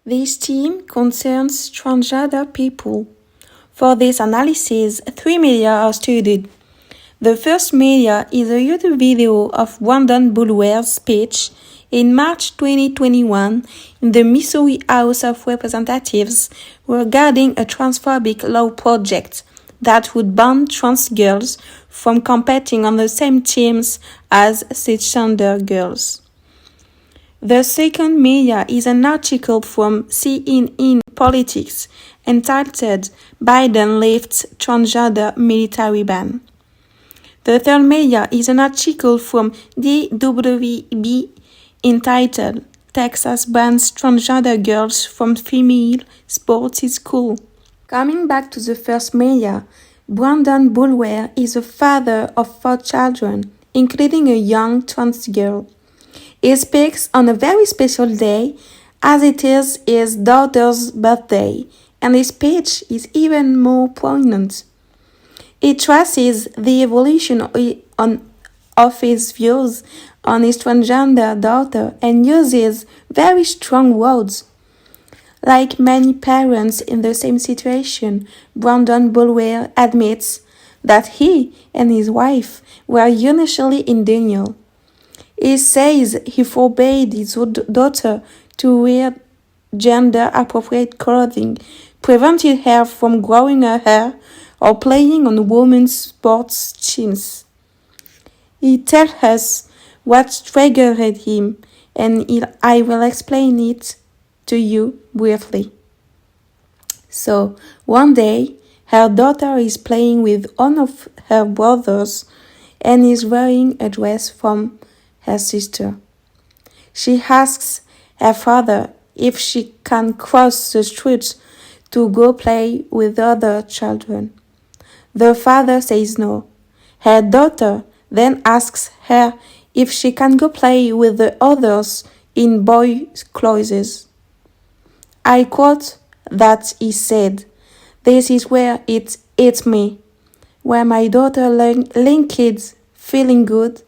This theme concerns transgender people. For this analysis, three media are studied. The first media is a YouTube video of Brandon Bulwer's speech in March 2021 in the Missouri House of Representatives regarding a transphobic law project that would ban trans girls from competing on the same teams as cisgender girls. The second media is an article from CNN Politics entitled Biden Lifts Transgender Military Ban. The third media is an article from DWB entitled Texas Bans Transgender Girls from Female Sports in School. Coming back to the first media, Brandon Bulwer is the father of 4 children, including a young trans girl. He speaks on a very special day, as it is his daughter's birthday, and his speech is even more poignant. He traces the evolution of his views on his transgender daughter and uses very strong words. Like many parents in the same situation, Brandon Bulwer admits that he and his wife were initially in denial. He says he forbade his daughter to wear gender-appropriate clothing, prevented her from growing her hair, or playing on women's sports teams. He tells us what triggered him, and I will explain it to you briefly. So, one day, her daughter is playing with one of her brothers and is wearing a dress from her sister. She asks her father if she can cross the street to go play with other children. The father says no. Her daughter then asks her if she can go play with the others in boys' clothes. I quote that he said, "This is where it hits me, where my daughter linked feeling good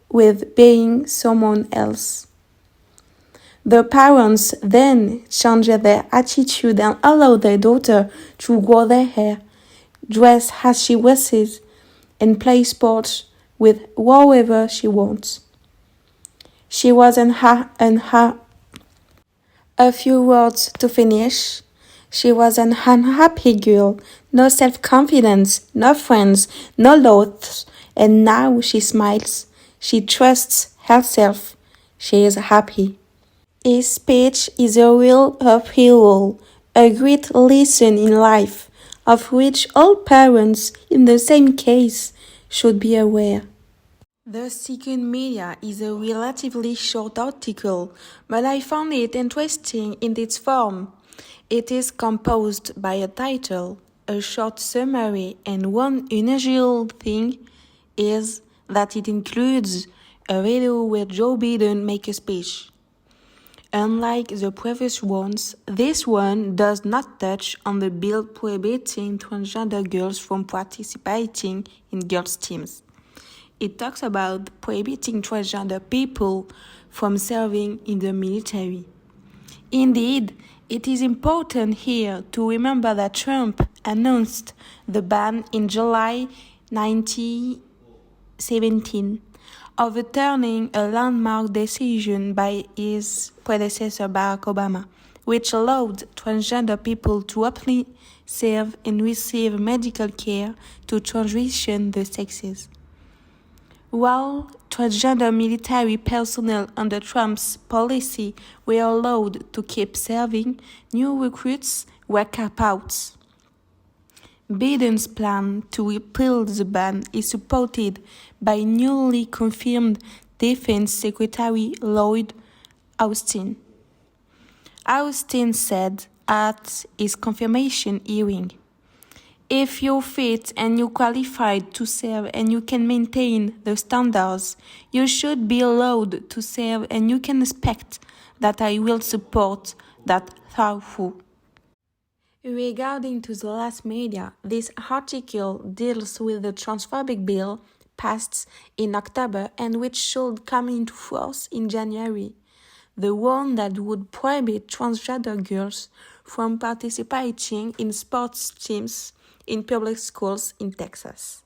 with being someone else." The parents then change their attitude and allow their daughter to grow their hair, dress as she wishes, and play sports with whoever she wants. She was a few words to finish. She was an unhappy girl, no self-confidence, no friends, no loves, and now she smiles. She trusts herself. She is happy. His speech is a real upheaval, a great lesson in life, of which all parents in the same case should be aware. The second media is a relatively short article, but I found it interesting in its form. It is composed by a title, a short summary, and one unusual thing is that it includes a video where Joe Biden makes a speech. Unlike the previous ones, this one does not touch on the bill prohibiting transgender girls from participating in girls' teams. It talks about prohibiting transgender people from serving in the military. Indeed, it is important here to remember that Trump announced the ban in July 2017, overturning a landmark decision by his predecessor Barack Obama, which allowed transgender people to openly serve and receive medical care to transition the sexes. While transgender military personnel under Trump's policy were allowed to keep serving, new recruits were kept out. Biden's plan to repeal the ban is supported by newly confirmed Defense Secretary Lloyd Austin. Austin said at his confirmation hearing, "If you're fit and you're qualified to serve and you can maintain the standards, you should be allowed to serve and you can expect that I will support that through." Regarding to the last media, this article deals with the transphobic bill passed in October and which should come into force in January. the one that would prohibit transgender girls from participating in sports teams in public schools in Texas.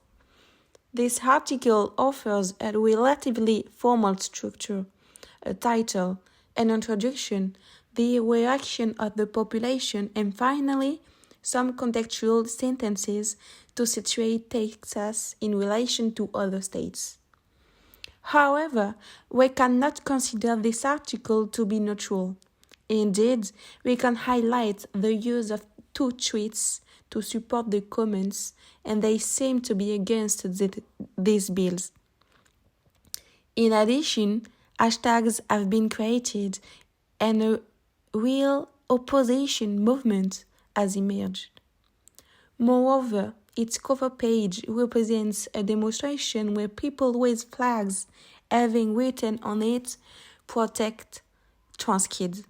This article offers a relatively formal structure, a title, an introduction, the reaction of the population, and finally, some contextual sentences to situate Texas in relation to other states. However, we cannot consider this article to be neutral. Indeed, we can highlight the use of two tweets to support the comments, and they seem to be against these bills. In addition, hashtags have been created and a real opposition movement has emerged. Moreover, its cover page represents a demonstration where people raise flags having written on it, "Protect trans kids."